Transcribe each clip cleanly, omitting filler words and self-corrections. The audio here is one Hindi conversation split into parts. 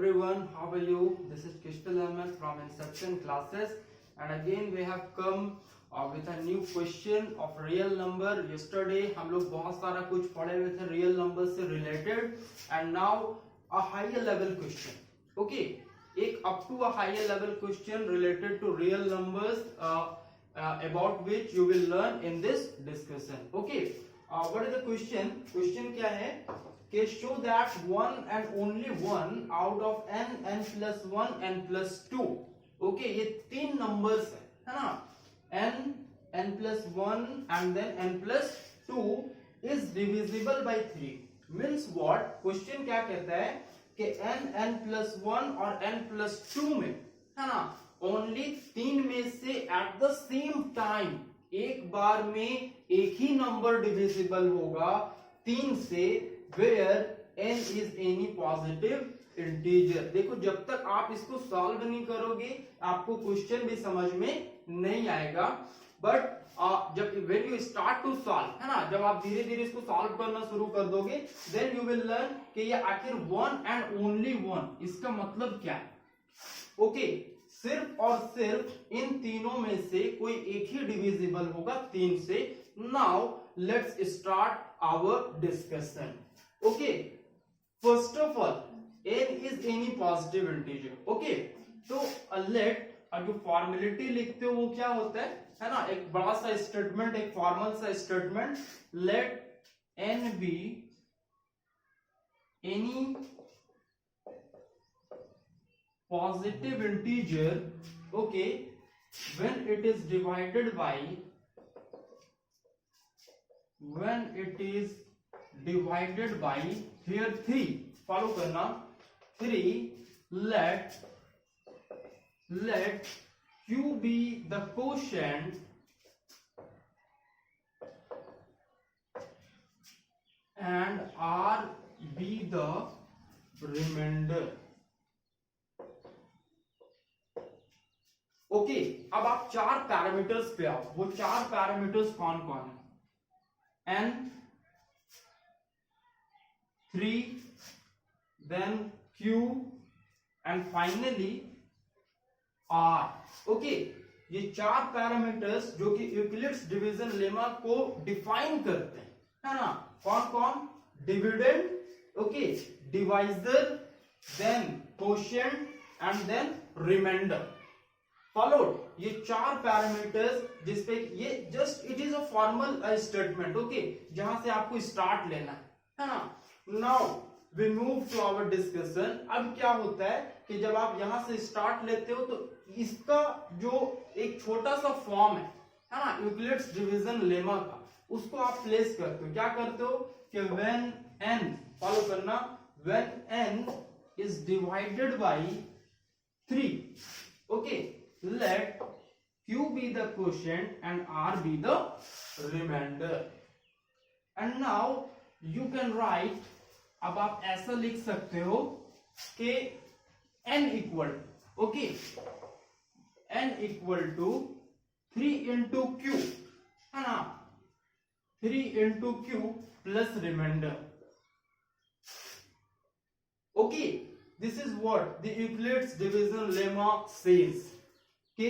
everyone, how are you? This is Kishtal Ahmed from Inception Classes, and again we have come with a new question of real number. Yesterday हम लोग बहुत सारा कुछ पढ़े हुए थे real number से related, and now a higher level question. Okay, एक up to a higher level question related to real numbers about which you will learn in this discussion. Okay, what is the question? Question क्या है? Okay, show that one and only one out of n, n plus 1, n plus 2. Okay, ये तीन numbers है ना? n, n plus 1 and then n plus 2 is divisible by 3. Means what? Question क्या कहता है कि n, n plus 1 और n plus 2 में है ना? Only तीन में से at the same time एक बार में एक ही नंबर डिविजिबल होगा तीन से where n is any positive integer. देखो जब तक आप इसको सॉल्व नहीं करोगे आपको क्वेश्चन भी समझ में नहीं आएगा, बट जब when you start to solve है ना, जब आप धीरे धीरे इसको सॉल्व करना शुरू कर दोगे then you will learn कि ये आखिर one and only one इसका मतलब क्या है. ओके, सिर्फ और सिर्फ इन तीनों में से कोई एक ही डिविजिबल होगा तीन से. Now let's start our discussion. Okay, first of all n is any positive integer. Okay, तो लेट जो फॉर्मेलिटी लिखते हो वो क्या होता है ना, एक बड़ा सा स्टेटमेंट, एक फॉर्मल सा statement. Let n be any positive integer, okay, when it is divided by here 3. follow करना 3. let q be the quotient and r be the remainder. Okay, अब आप चार पैरामीटर्स पे आओ. वो चार पैरामीटर्स कौन कौन है? n, 3, then q and finally r. Okay, ये चार पैरामीटर्स जो कि यूक्लिड्स डिवीजन लेमा को डिफाइन करते हैं है ना. कौन कौन? Dividend, okay, divisor, then quotient and then remainder. Followed. ये चार पैरामीटर्स जिसपे ये just it is a formal statement. Okay, जहां से आपको स्टार्ट लेना है ना. Now we move to our discussion. अब क्या होता है कि जब आप यहां से स्टार्ट लेते हो तो इसका जो एक छोटा सा फॉर्म है ना यूक्लिड्स डिवीजन लेमा का, उसको आप प्लेस करते हो. क्या करते हो कि व्हेन n, फॉलो करना, when n is divided by 3, okay, let q be the quotient and r be the remainder. and now you can write, अब आप ऐसा लिख सकते हो कि n equal, okay, n equal to 3 into q है ना, 3 into q plus remainder. Okay, this is what the Euclid's division lemma says कि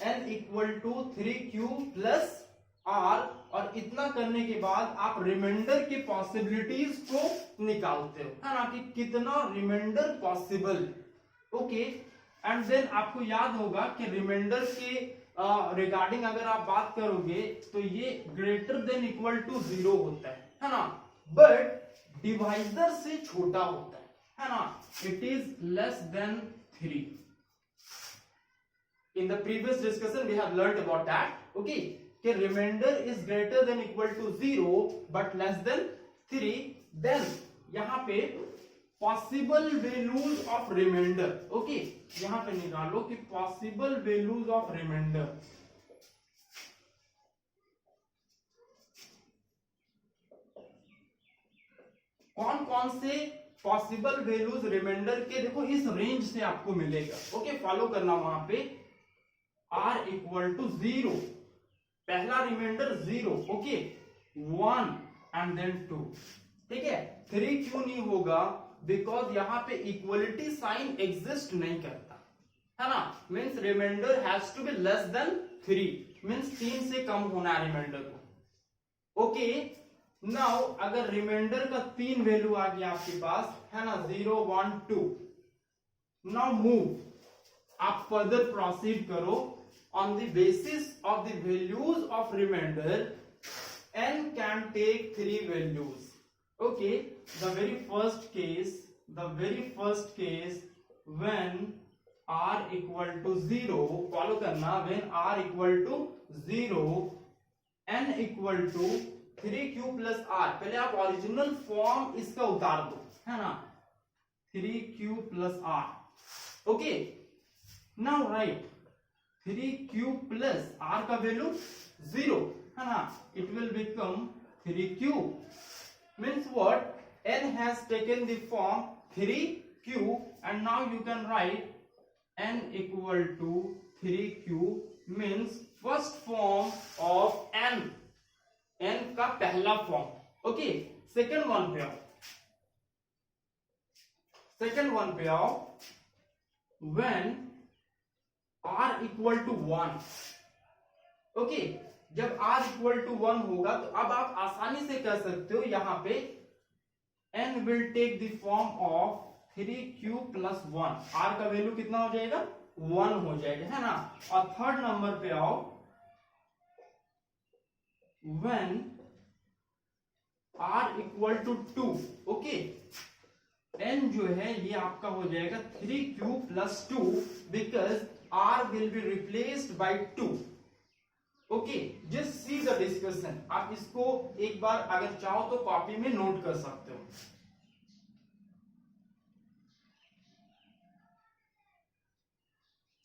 n equal to 3q plus r, और इतना करने के बाद आप रिमाइंडर की पॉसिबिलिटीज को निकालते हो है ना, कि कितना remainder possible. Okay, and then आपको याद होगा कि रिमाइंडर के रिगार्डिंग अगर आप बात करोगे तो ये ग्रेटर देन इक्वल टू 0 होता है ना, बट डिवाइजर से छोटा होता है ना, it is less than 3. In the previous discussion we have learnt about that. Okay, कि remainder is greater than equal to 0 but less than 3. then यहाँ पे possible values of remainder. okay, यहाँ पे निकालो कि possible values of remainder. कौन कौन से possible values remainder के, देखो इस रेंज से आपको मिलेगा. ओके, फॉलो करना. वहां पे r इक्वल टू 0, पहला रिमाइंडर 0, ओके, 1 एंड देन 2. ठीक है, 3 क्यों नहीं होगा? बिकॉज यहाँ पे इक्वलिटी साइन एग्जिस्ट नहीं करता है ना, means remainder has to be less than 3, means 3 से कम होना है रिमाइंडर को। ओके, नाउ अगर रिमाइंडर का 3 वैल्यू आ गया आपके पास है ना, 0 1 2, नाउ मूव, आप फर्दर प्रोसीड करो on the basis of the values of remainder n can take 3 values. Okay, the very first case when r equal to 0, follow करना, when r equal to 0, n equal to 3q plus r, पहले आप ओरिजिनल फॉर्म इसका उतार दो है ना, 3q plus r. Okay, now write 3q plus r का वैल्यू 0 है ना, it will become 3q, means what, n has taken the form 3q and now you can write n equal to 3q, means first form of n का पहला फॉर्म. ओके, सेकंड वन पे आओ, when r equal to 1. Okay, जब r इक्वल टू 1 होगा तो अब आप आसानी से कह सकते हो यहां पे n will take the form of 3q plus 1, r का वैल्यू कितना हो जाएगा, 1 हो जाएगा है ना. और थर्ड नंबर पे आओ, when r equal to 2. Okay, n जो है ये आपका हो जाएगा 3q plus 2 because r will be replaced by 2. Okay, just see the discussion. आप इसको एक बार अगर चाहो तो कॉपी में नोट कर सकते हो.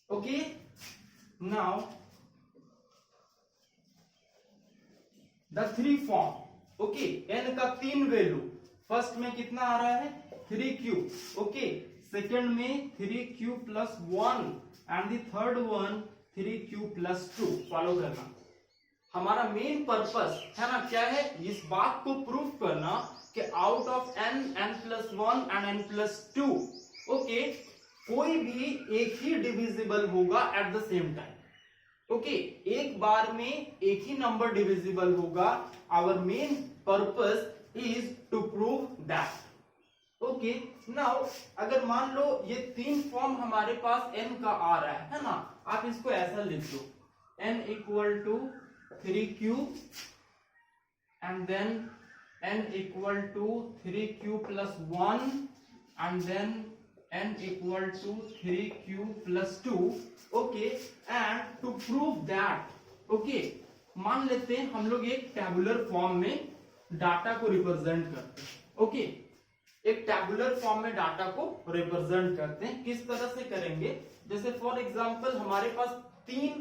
Okay, now the 3 form. Okay, n का 3 वैल्यू, फर्स्ट में कितना आ रहा है 3q. ओके, सेकंड में 3q plus 1 and the third one 3q plus 2. Follow करना, हमारा मेन पर्पस है ना क्या है, इस बात को प्रूव करना कि out of n, n plus 1 and n plus 2, okay, कोई भी एक ही डिविजिबल होगा at the same time. Okay, एक बार में एक ही नंबर डिविजिबल होगा. Our main purpose is to prove that. Okay, now अगर मान लो ये 3 फॉर्म हमारे पास n का आ रहा है ना, आप इसको ऐसा लिख दो, n equal to 3q and then n equal to 3q plus 1 and then n equal to 3q plus 2. okay, and to prove that, okay, मान लेते हैं हम लोग एक टेबुलर फॉर्म में डाटा को रिप्रेजेंट करते हैं. ओके, एक टेबुलर फॉर्म में डाटा को रिप्रेजेंट करते हैं. किस तरह से करेंगे, जैसे फॉर एग्जांपल हमारे पास 3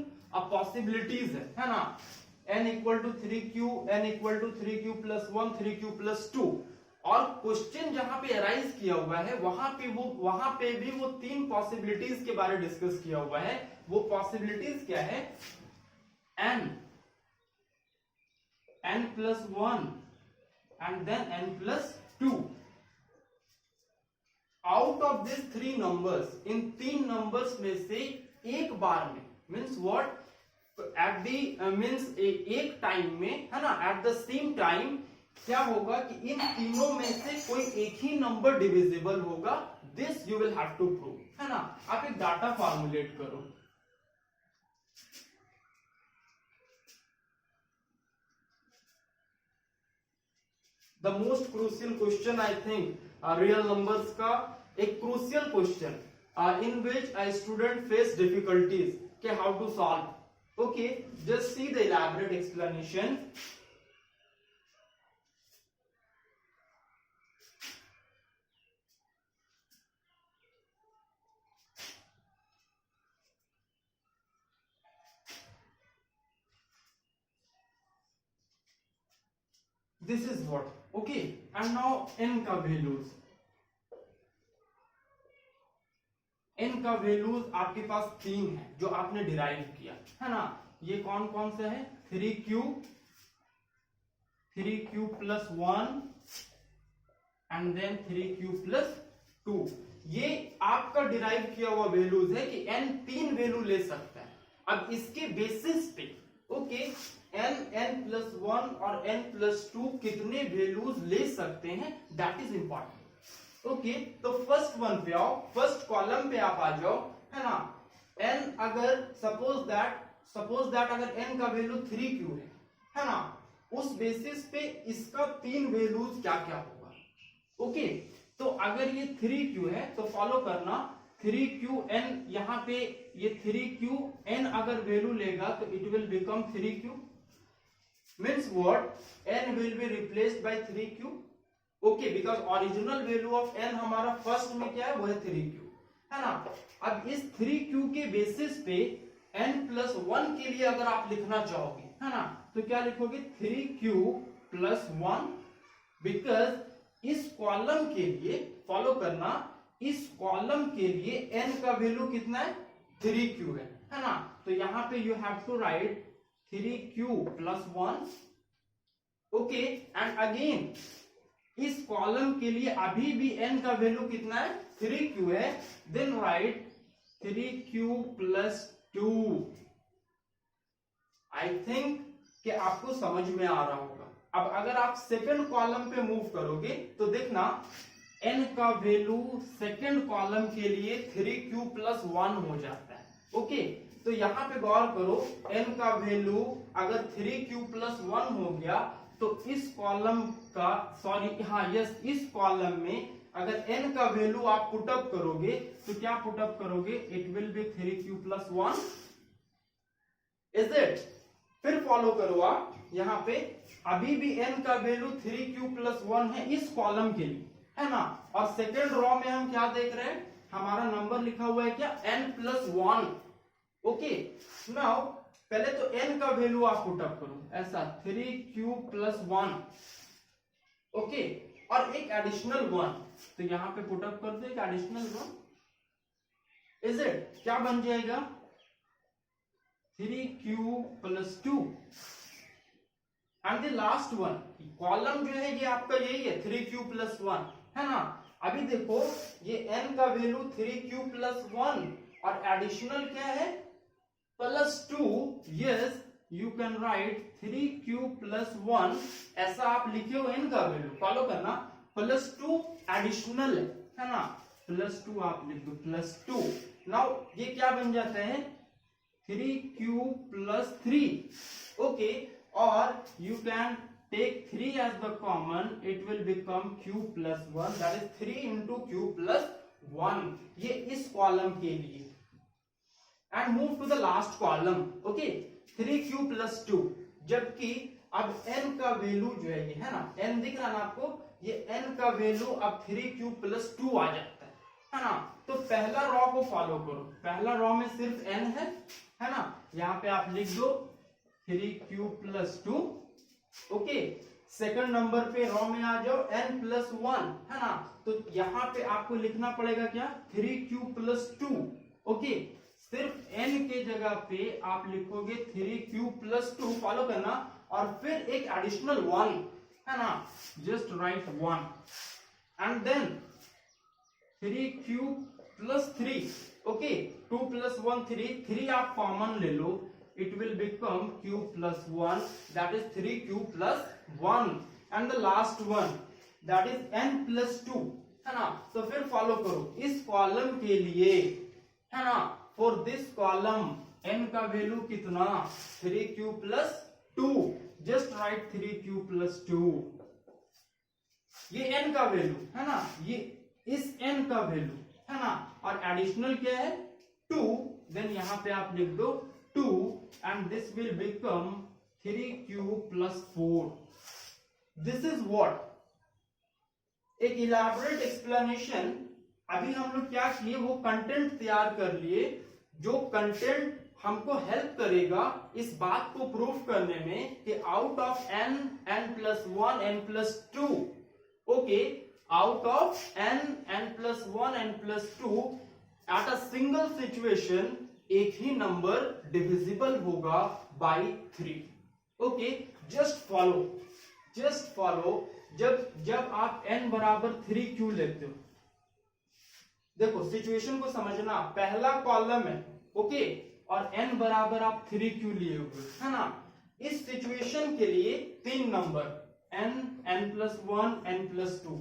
पॉसिबिलिटीज है ना, n equal to 3q, n equal to 3q plus 1, 3q plus 2. और क्वेश्चन जहां पे अराइज किया हुआ है वहां पे भी वो 3 पॉसिबिलिटीज के बारे में डिस्कस किया हुआ है. वो पॉसिबिलिटीज क्या है, n plus 1 and then n plus 2. Out of this 3 numbers, in 3 numbers में से एक बार में, means what, at the means एक टाइम में है ना, एट द सेम टाइम क्या होगा कि इन तीनों में से कोई एक ही नंबर डिविजिबल होगा. This you will have to prove है ना. आप एक डाटा फॉर्मुलेट करो. The most crucial question I think real numbers का एक crucial question in which a student face difficulties के how to solve. Okay, just see the elaborate explanation. This is what. Okay, and now n का values. n का वैल्यूज आपके पास 3 है जो आपने डिराइव किया है ना. ये कौन कौन से है, 3q plus 1 and then 3q plus 2। ये आपका डिराइव किया हुआ वैल्यूज है कि n 3 वैल्यू ले सकता है। अब इसके बेसिस पे ओके n+1 और n+2 कितने वैल्यूज ले सकते हैं दैट इज इंपॉर्टेंट। ओके तो फर्स्ट वन पे आओ, फर्स्ट कॉलम पे आप आ जाओ, है ना। n अगर सपोज दैट अगर n का वैल्यू 3q है ना, उस बेसिस पे इसका 3 वैल्यूज क्या क्या होगा। ओके तो अगर ये 3q है तो फॉलो करना 3qn, यहां पे ये 3qn अगर वैल्यू लेगा तो it will become 3q, means what n will be replaced by 3q। Okay because original value of n हमारा फर्स्ट में क्या है वो है 3q, है ना। अब इस 3q के बेसिस पे n+1 के लिए अगर आप लिखना चाहोगे, है ना, तो क्या लिखोगे 3q+1, बिकॉज इस कॉलम के लिए फॉलो करना, इस कॉलम के लिए n का वैल्यू कितना है 3q है ना। तो यहां पे you have to write 3q+1। Okay and again इस कॉलम के लिए अभी भी n का वैल्यू कितना है 3q है, then right 3q+2। I think कि आपको समझ में आ रहा होगा। अब अगर आप सेकंड कॉलम पे मूव करोगे तो देखना n का वैल्यू सेकंड कॉलम के लिए 3q+1 हो जाता है। ओके तो यहां पे गौर करो, n का वैल्यू अगर 3q+1 हो गया तो इस कॉलम का इस कॉलम में अगर n का वैल्यू आप पुटअप करोगे तो क्या पुटअप करोगे, it will be 3q+1, is it. फिर फॉलो करो आप, यहां पे अभी भी n का वैल्यू 3q+1 है इस कॉलम के लिए, है ना। और सेकेंड रॉ में हम क्या देख रहे हैं, हमारा नंबर लिखा हुआ है क्या n+1। ओके नाउ पहले तो n का वैल्यू आप पुटअप करो, ऐसा 3q+1। ओके और एक एडिशनल 1, तो यहां पे पुटअप कर दो एक एडिशनल 1, इज इट। क्या बन जाएगा 3q+2 and the last one, column जो है ये आपका यही है 3q+1, है ना। अभी देखो ये n का वैल्यू 3q+1 और एडिशनल क्या है +2, yes you can right 3q+1, ऐसा आप लिखे हो n का वैल्यू, फॉलो करना +2 एडिशनल है ना, +2 आप लिख दो +2। नाउ ये क्या बन जाता है 3q+3। ओके और you can take 3 as the common, it will become q+1, that is 3 into q+1, ये इस कॉलम के लिए। And move to the last column, okay 3q+2, जबकि अब n का वैल्यू जो है ये, है ना, n दिख रहा ना आपको, ये n का वैल्यू अब 3q+2 आ जाता है ना। तो पहला रॉ को फॉलो करो, पहला रॉ में सिर्फ n है ना, यहां पे आप लिख दो 3q+2। ओके सेकंड नंबर पे रॉ में आ जाओ n+1, है ना, तो यहां पे आपको लिखना पड़ेगा क्या 3q+2। ओके सिर्फ n के जगह पे आप लिखोगे 3q+2, फॉलो करना, और फिर एक एडिशनल 1, है ना, just write 1 and then 3q+3। Okay 2+1 3 आप कॉमन ले लो, it will become q+1, that is 3q+1 and the last one that is n+2, है ना। तो फिर फॉलो करो इस कॉलम के लिए, है ना, फॉर दिस कॉलम n का वैल्यू कितना 3q+2, जस्ट राइट 3q+2, ये n का वैल्यू है ना, ये इस n का वैल्यू है ना, और एडिशनल क्या है 2, देन यहां पे आप लिख दो 2 and this will become 3q+4. This is what? एक इलैबोरेट एक्सप्लेनेशन। अभी हम लोग क्या किए, वो कंटेंट तैयार कर लिए, जो कंटेंट हमको हेल्प करेगा इस बात को प्रूफ करने में कि out of n, n+1, n+2, okay, out of n, n+1, n+2 at a single situation एक ही नंबर डिविजिबल होगा बाय 3। ओके जस्ट फॉलो, जब आप n बराबर 3q लेते हो, देखो सिचुएशन को समझना, पहला कॉलम है ओके, और n बराबर आप 3q लिए हुए है ना। इस सिचुएशन के लिए 3 नंबर n, n+1, n+2।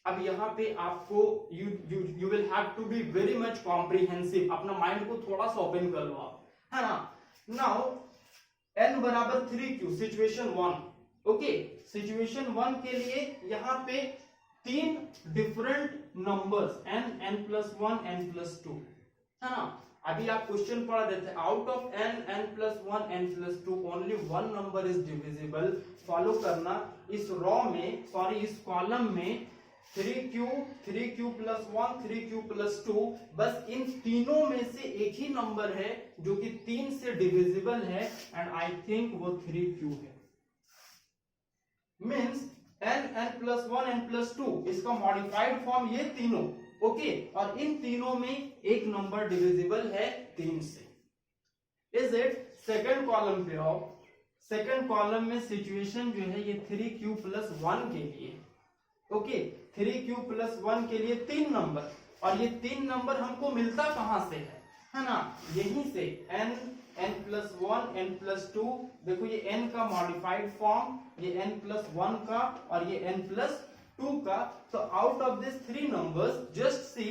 अब यहाँ पे आपको you will have to be very much comprehensive, अपना माइंड को थोड़ा सा ओपन कर लो आप, है ना। नाउ n बराबर 3q, सिचुएशन 1 ओके। सिचुएशन 1 के लिए यहाँ पे 3 different numbers n, n+1, n+2 है ना। अभी आप क्वेश्चन पढ़ा देते हैं, out of n, n+1, n+2 only one number is divisible. Follow करना, इस रॉ में सॉरी इस कॉलम में 3q, 3q+1, 3q+2, बस इन तीनों में से एक ही नंबर है जो कि 3 से डिविजिबल है, एंड आई थिंक वो 3q है। मीन्स n, n+1, n+2 इसका मॉडिफाइड फॉर्म ये तीनों ओके, और इन तीनों में एक नंबर डिविजिबल है 3 से। Is it? सेकंड कॉलम पे आओ। सेकंड कॉलम में सिचुएशन जो है ये 3q+1 के लिए ओके, 3q+1 के लिए 3 नंबर, और ये 3 नंबर हमको मिलता कहां से है ना, यहीं से n, n+1, n+2। देखो ये n का मॉडिफाइड फॉर्म, ये n+1 का और ये n+2 का। तो out of this 3 numbers just see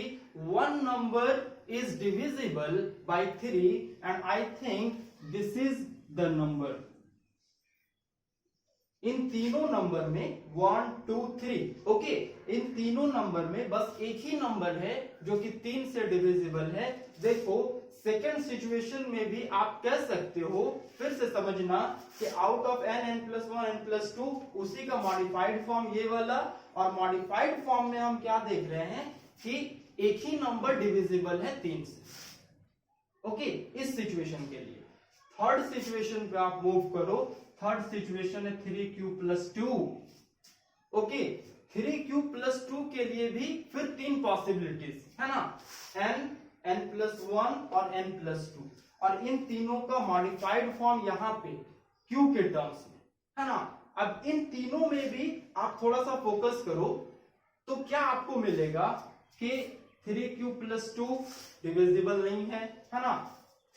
one number is divisible by 3 and I think this is the number। इन तीनों नंबर में 1, 2, 3 ओके, इन तीनों नंबर में बस एक ही नंबर है जो कि 3 से डिविजिबल है। देखो सेकेंड सिचुएशन में भी आप कह सकते हो, फिर से समझना कि out of n, n+1, n+2 उसी का मॉडिफाइड फॉर्म ये वाला, और मॉडिफाइड फॉर्म में हम क्या देख रहे हैं कि एक ही नंबर डिविजिबल है 3 से ओके, इस सिचुएशन के लिए। थर्ड सिचुएशन पे आप मूव करो। थर्ड सिचुएशन है 3q+2 ओके। 3q+2 के लिए भी फिर 3 पॉसिबिलिटीज है ना, n, n+1 और n+2, और इन तीनों का मॉडिफाइड फॉर्म यहाँ पे q के टर्म्स में है ना। अब इन तीनों में भी आप थोड़ा सा फोकस करो तो क्या आपको मिलेगा कि 3q+2 डिविजिबल नहीं है ना।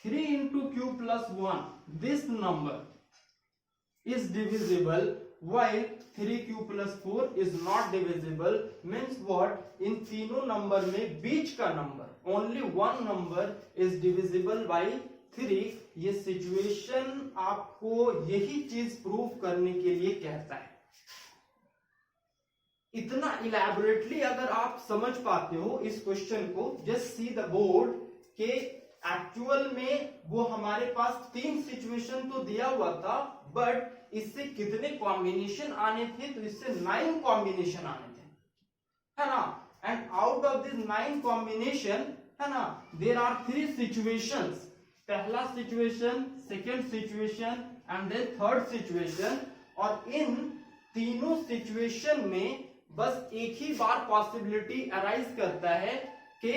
3 into q+1 this number is divisible while 3q+4 is not divisible। means what? इन तीनों नंबर में बीच का number only one number is divisible by 3। ये सिचुएशन आपको यही चीज प्रूव करने के लिए कहता है। इतना इलैबोरेटली अगर आप समझ पाते हो इस क्वेश्चन को, जस्ट सी द बोर्ड के एक्चुअल में वो हमारे पास 3 सिचुएशन तो दिया हुआ था, बट इससे कितने कॉम्बिनेशन आने थे, तो इससे 9 कॉम्बिनेशन आने थे है ना। And out of this 9 combination है ना, देयर आर 3 सिचुएशंस। पहला situation, second situation and then third situation, और इन तीनों सिचुएशन में बस एक ही बार पॉसिबिलिटी अराइज करता है कि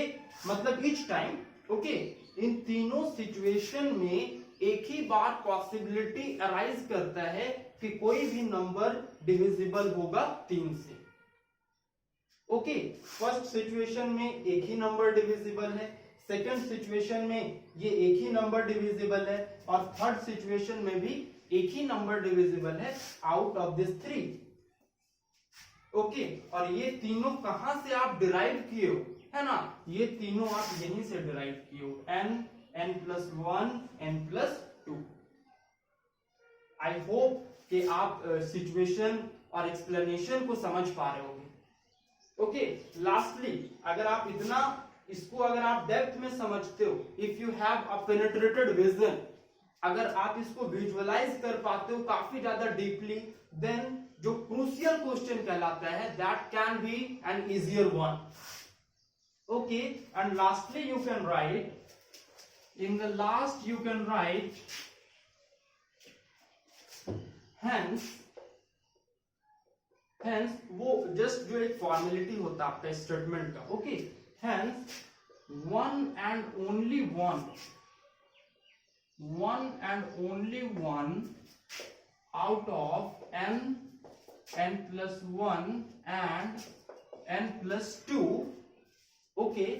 मतलब ईच टाइम ओके, इन तीनों सिचुएशन में एक ही बार पॉसिबिलिटी अराइज करता है कि कोई भी नंबर डिविजिबल होगा 3 से ओके। फर्स्ट सिचुएशन में एक ही नंबर डिविजिबल है, सेकंड सिचुएशन में ये एक ही नंबर डिविजिबल है, और थर्ड सिचुएशन में भी एक ही नंबर डिविजिबल है आउट ऑफ दिस 3 ओके। और ये तीनों कहां से आप डिराइव किए हो है ना, ये तीनों आप यहीं से डिराइव किए हो, n, n+1, n+2। I hope कि आप सिचुएशन और एक्सप्लेनेशन को समझ पा रहे होंगे ओके। लास्टली अगर आप इतना इसको अगर आप डेप्थ में समझते हो, if you have a penetrated vision, अगर आप इसको विजुअलाइज कर पाते हो काफी ज्यादा डीपली, देन जो क्रूशियल क्वेश्चन कहलाता है that can be an easier one okay. And lastly you can write, in the last you can write hence वो जस्ट जो एक फॉर्मेलिटी होता है आपका स्टेटमेंट का okay. hence one and only one out of n, n+1 and n+2 okay,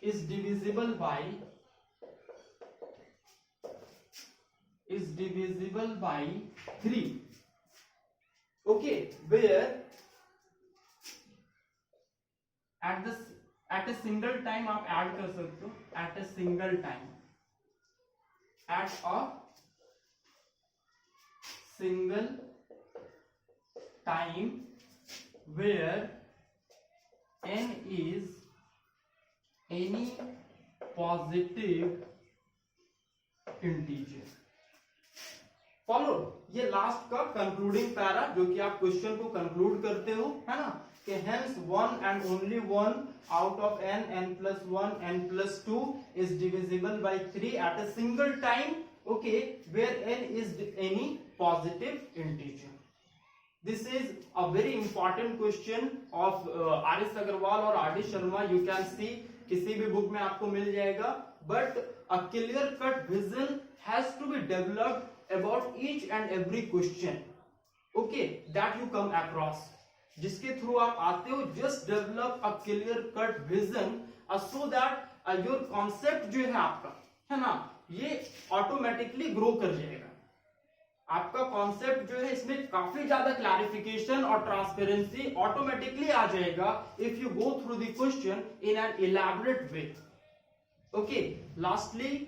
is divisible by 3, okay, where at a single time आप ऐड कर सकते हो, at a single time, at a single time where n is any positive integer. Follow, ये लास्ट का कंक्लूडिंग पैरा जो कि आप क्वेश्चन को कंक्लूड करते हो, है ना, कि hence one and only one out of n, n plus 1, n plus 2 is divisible by 3 at a single time, okay, where n is any positive integer. This is a very important question of R.S. Agarwal और R.D. Sharma. You can see किसी भी बुक में आपको मिल जाएगा, but a clear cut vision has to be developed about each and every question, okay, that you come across. जिसके थ्रू आप आते हो, just develop a clear cut vision so that your concept जो है आपका, है ना, ये automatically grow कर जाएगा. आपका कॉन्सेप्ट जो है इसमें काफी ज्यादा क्लैरिफिकेशन और ट्रांसपेरेंसी ऑटोमेटिकली आ जाएगा if you go through the question in an elaborate way. Okay, lastly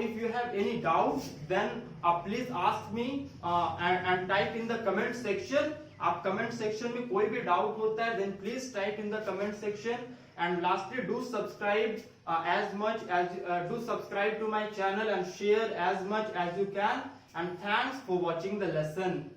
if you have any doubt then please ask me and type in the comment section. आप कमेंट सेक्शन में कोई भी डाउट होता है then please type in the comment section. And lastly, do subscribe do subscribe to my channel and share as much as you can. And thanks for watching the lesson.